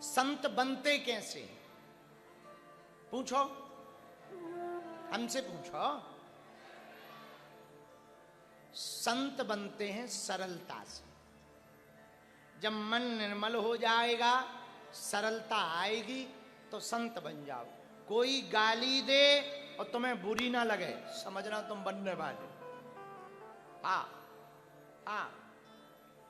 संत बनते कैसे हैं? पूछो, हमसे पूछो। संत बनते हैं सरलता से। जब मन निर्मल हो जाएगा, सरलता आएगी, तो संत बन जाओ। कोई गाली दे और तुम्हें बुरी ना लगे, समझना तुम बनने वाले। हाँ हाँ,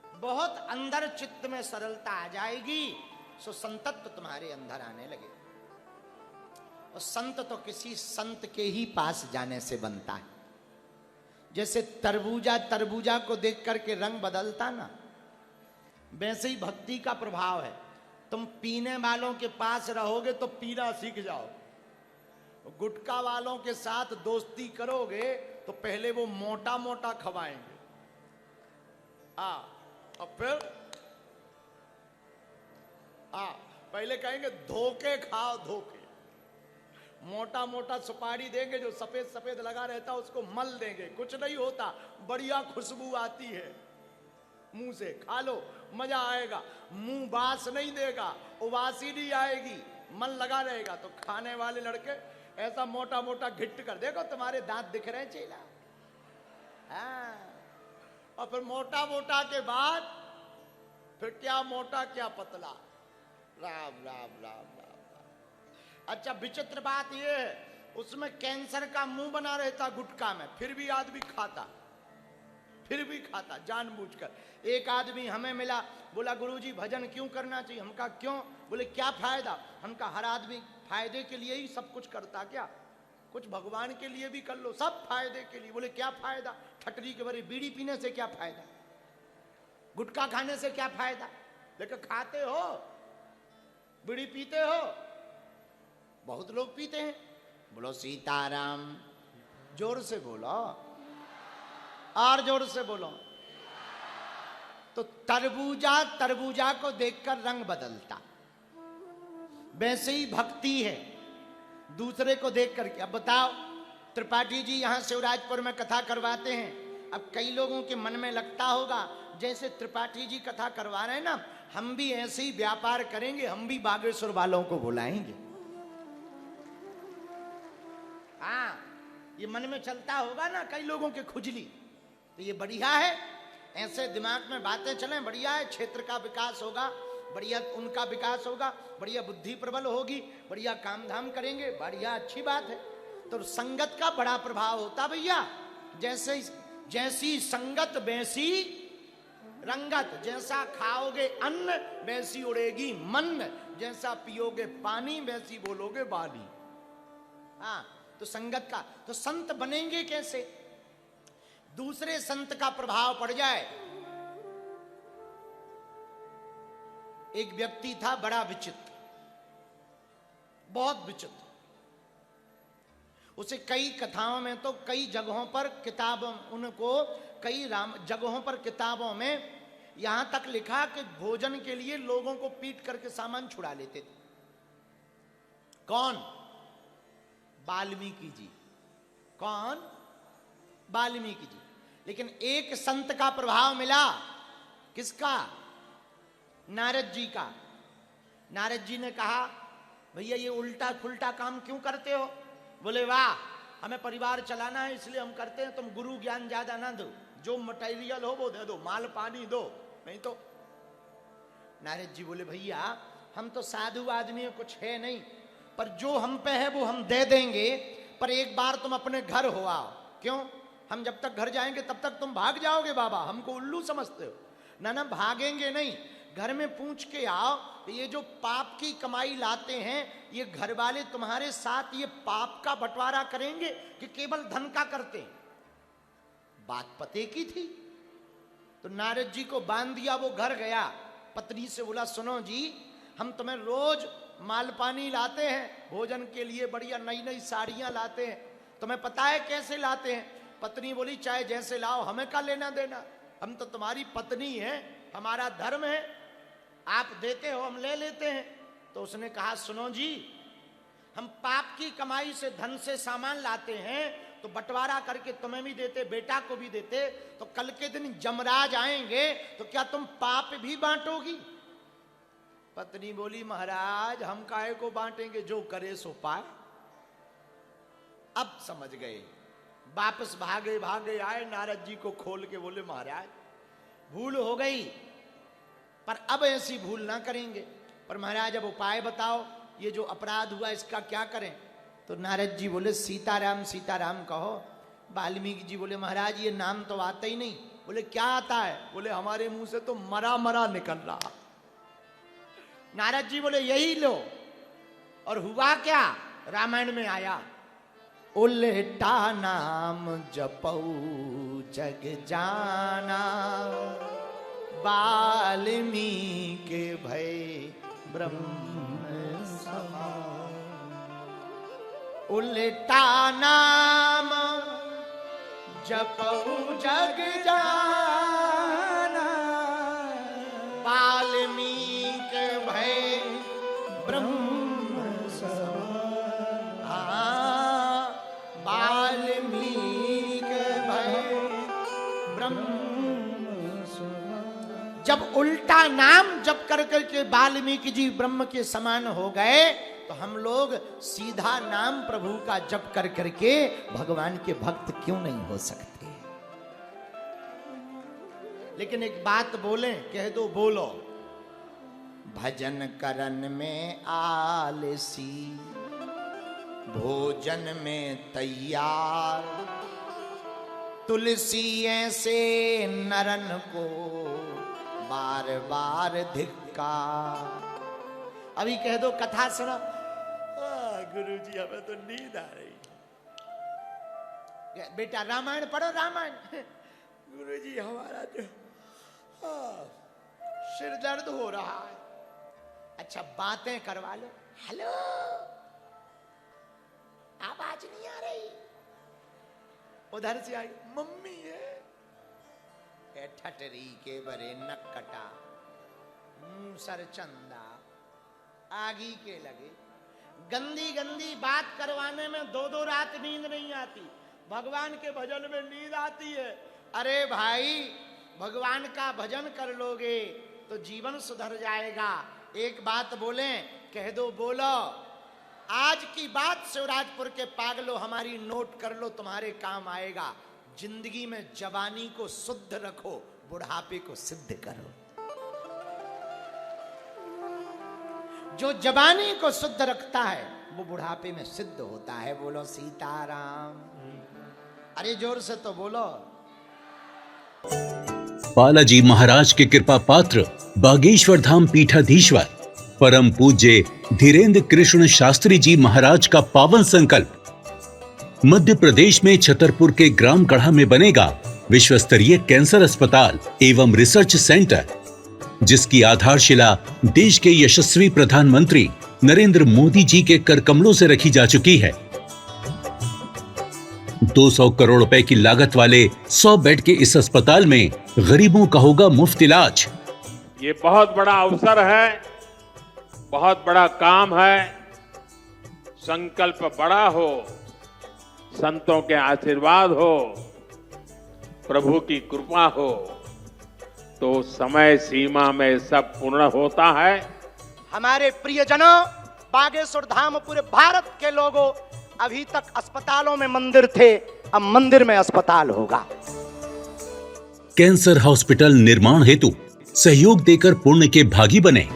बहुत अंदर चित्त में सरलता आ जाएगी, सो संतत्व तुम्हारे अंदर आने लगे। और संत तो किसी संत के ही पास जाने से बनता है। जैसे तरबूजा को देख करके रंग बदलता ना, वैसे ही भक्ति का प्रभाव है। तुम पीने वालों के पास रहोगे तो पीना सीख जाओ। गुटखा वालों के साथ दोस्ती करोगे तो पहले वो मोटा मोटा खवाएंगे, और फिर पहले कहेंगे धोखे खाओ धोखे। मोटा मोटा सुपारी देंगे, जो सफेद सफेद लगा रहता उसको मल देंगे, कुछ नहीं होता, बढ़िया खुशबू आती है, मुंह से खा लो मजा आएगा। मुंह बास नहीं देगा, उबासी नहीं आएगी, मन लगा रहेगा। तो खाने वाले लड़के ऐसा मोटा मोटा घिट्ट कर, देखो तुम्हारे दांत दिख रहे हैं चेला। और फिर मोटा मोटा के बाद फिर क्या मोटा क्या पतला, राम राम राम राम राम। अच्छा, विचित्र बात यह है, उसमें कैंसर का मुंह बना रहता गुटखा में, फिर भी आदमी खाता, फिर भी खाता जानबूझकर। एक आदमी हमें मिला, बोला गुरुजी भजन क्यों करना चाहिए? हम कहा क्यों? बोले क्या फायदा? हम कहा हर आदमी फायदे के लिए ही सब कुछ करता क्या? कुछ भगवान के लिए भी कर लो, सब फायदे के लिए। बोले क्या फायदा? ठटरी के भरे बीड़ी पीने से क्या फायदा? गुटखा खाने से क्या फायदा? लेकिन खाते हो, बीड़ी पीते हो, बहुत लोग पीते हैं। बोलो सीताराम, जोर से बोलो, और जोर से बोलो। तो तरबूजा को देखकर रंग बदलता, वैसे ही भक्ति है, दूसरे को देख करके। अब बताओ, त्रिपाठी जी यहां शिवराजपुर में कथा करवाते हैं। अब कई लोगों के मन में लगता होगा जैसे त्रिपाठी जी कथा करवा रहे हैं ना, हम भी ऐसे ही व्यापार करेंगे, हम भी बागेश्वर वालों को बुलाएंगे। हाँ, ये मन में चलता होगा ना कई लोगों के खुजली। तो ये बढ़िया है, ऐसे दिमाग में बातें चलें, बढ़िया है। क्षेत्र का विकास होगा, बढ़िया उनका विकास होगा, बढ़िया बुद्धि प्रबल होगी, बढ़िया काम धाम करेंगे, बढ़िया अच्छी बात है। तो संगत का बड़ा प्रभाव होता भैया। जैसी संगत वैसी रंगत, जैसा खाओगे अन्न वैसी उड़ेगी मन, जैसा पियोगे पानी वैसी बोलोगे वाणी। हाँ, तो संगत का, तो संत बनेंगे कैसे? दूसरे संत का प्रभाव पड़ जाए। एक व्यक्ति था बड़ा विचित्र, बहुत विचित्र। उसे कई कथाओं में तो कई जगहों पर किताबों, उनको कई जगहों पर किताबों में यहां तक लिखा कि भोजन के लिए लोगों को पीट करके सामान छुड़ा लेते थे। कौन? वाल्मीकि जी। कौन? वाल्मीकि जी। लेकिन एक संत का प्रभाव मिला। किसका? नारद जी का। नारद जी ने कहा भैया ये उल्टा फुल्टा काम क्यों करते हो? बोले वाह, हमें परिवार चलाना है इसलिए हम करते हैं, तुम गुरु ज्ञान ज्यादा ना दो, जो मटेरियल हो वो दे दो, माल पानी दो, नहीं तो। नारद जी बोले भैया हम तो साधु आदमी है, कुछ है नहीं, पर जो हम पे है वो हम दे देंगे, पर एक बार तुम अपने घर हो आओ। क्यों? हम जब तक घर जाएंगे तब तक तुम भाग जाओगे बाबा, हमको उल्लू समझते हो? ना भागेंगे नहीं, घर में पूछ के आओ। ये जो पाप की कमाई लाते हैं, ये घर वाले तुम्हारे साथ ये पाप का बंटवारा करेंगे कि केवल धन का करते हैं? बात पते की थी। तो नारद जी को बांध दिया, वो घर गया, पत्नी से बोला सुनो जी, हम तुम्हें रोज माल पानी लाते हैं, भोजन के लिए बढ़िया नई नई साड़ियां लाते हैं, तुम्हें पता है कैसे लाते हैं? पत्नी बोली चाहे जैसे लाओ, हमें क्या लेना देना, हम तो तुम्हारी पत्नी है, हमारा धर्म है, आप देते हो हम ले लेते हैं। तो उसने कहा सुनो जी, हम पाप की कमाई से धन से सामान लाते हैं तो बंटवारा करके तुम्हें भी देते, बेटा को भी देते, तो कल के दिन जमराज आएंगे तो क्या तुम पाप भी बांटोगी? पत्नी बोली महाराज हम काहे को बांटेंगे, जो करे सो पाए। अब समझ गए, वापस भागे भागे आए, नारद जी को खोल के बोले महाराज भूल हो गई, पर अब ऐसी भूल ना करेंगे, पर महाराज अब उपाय बताओ, ये जो अपराध हुआ इसका क्या करें। तो नारद जी बोले सीताराम सीताराम कहो। वाल्मीकि जी बोले महाराज ये नाम तो आता ही नहीं। बोले क्या आता है? बोले हमारे मुंह से तो मरा मरा निकल रहा। नारद जी बोले यही लो। और हुआ क्या? रामायण में आया, उल्टा नाम जपऊ जग जाना, वाल्मीकि भय ब्रह्म समान। उल्टा नाम जपऊ जग जाना, वाल्मीकि भय ब्रह्म समान। वाल्मीकि भय ब्रह्म। जब उल्टा नाम जप कर करके वाल्मीकि जी ब्रह्म के समान हो गए, तो हम लोग सीधा नाम प्रभु का जप कर करके भगवान के भक्त क्यों नहीं हो सकते? लेकिन एक बात बोलें, कह दो, बोलो। भजन करन में आलसी, भोजन में तैयार, तुलसी ऐसे नरन को बार बार धिक्कार। अभी कह दो कथा सुनो, गुरुजी हमें तो नींद आ रही, बेटा रामायण पढ़ो रामायण। गुरुजी हमारा तो सिर दर्द हो रहा है। अच्छा बातें करवा लो। हेलो, आवाज नहीं आ रही। उधर से आई, मम्मी है ठटरी के बरे नक्कटा, सर चंदा, आगी के लगे। गंदी गंदी बात करवाने में दो दो रात नींद नहीं आती, भगवान के भजन में नींद आती है। अरे भाई भगवान का भजन कर लोगे तो जीवन सुधर जाएगा। एक बात बोलें, कह दो, बोलो। आज की बात शिवराजपुर के पागलों हमारी नोट कर लो, तुम्हारे काम आएगा। जिंदगी में जवानी को शुद्ध रखो, बुढ़ापे को सिद्ध करो। जो जवानी को शुद्ध रखता है वो बुढ़ापे में सिद्ध होता है। बोलो सीताराम। अरे जोर से तो बोलो। बालाजी महाराज के कृपा पात्र बागेश्वर धाम पीठाधीश्वर परम पूज्य धीरेन्द्र कृष्ण शास्त्री जी महाराज का पावन संकल्प। मध्य प्रदेश में छतरपुर के ग्राम गढ़ा में बनेगा विश्व स्तरीय कैंसर अस्पताल एवं रिसर्च सेंटर, जिसकी आधारशिला देश के यशस्वी प्रधानमंत्री नरेंद्र मोदी जी के कर कमलों से रखी जा चुकी है। 200 करोड़ रुपए की लागत वाले 100 बेड के इस अस्पताल में गरीबों का होगा मुफ्त इलाज। ये बहुत बड़ा अवसर है, बहुत बड़ा काम है। संकल्प बड़ा हो, संतों के आशीर्वाद हो, प्रभु की कृपा हो, तो समय सीमा में सब पूर्ण होता है। हमारे प्रियजनों, बागेश्वर धाम पूरे भारत के लोगों, अभी तक अस्पतालों में मंदिर थे, अब मंदिर में अस्पताल होगा। कैंसर हॉस्पिटल निर्माण हेतु सहयोग देकर पुण्य के भागी बने।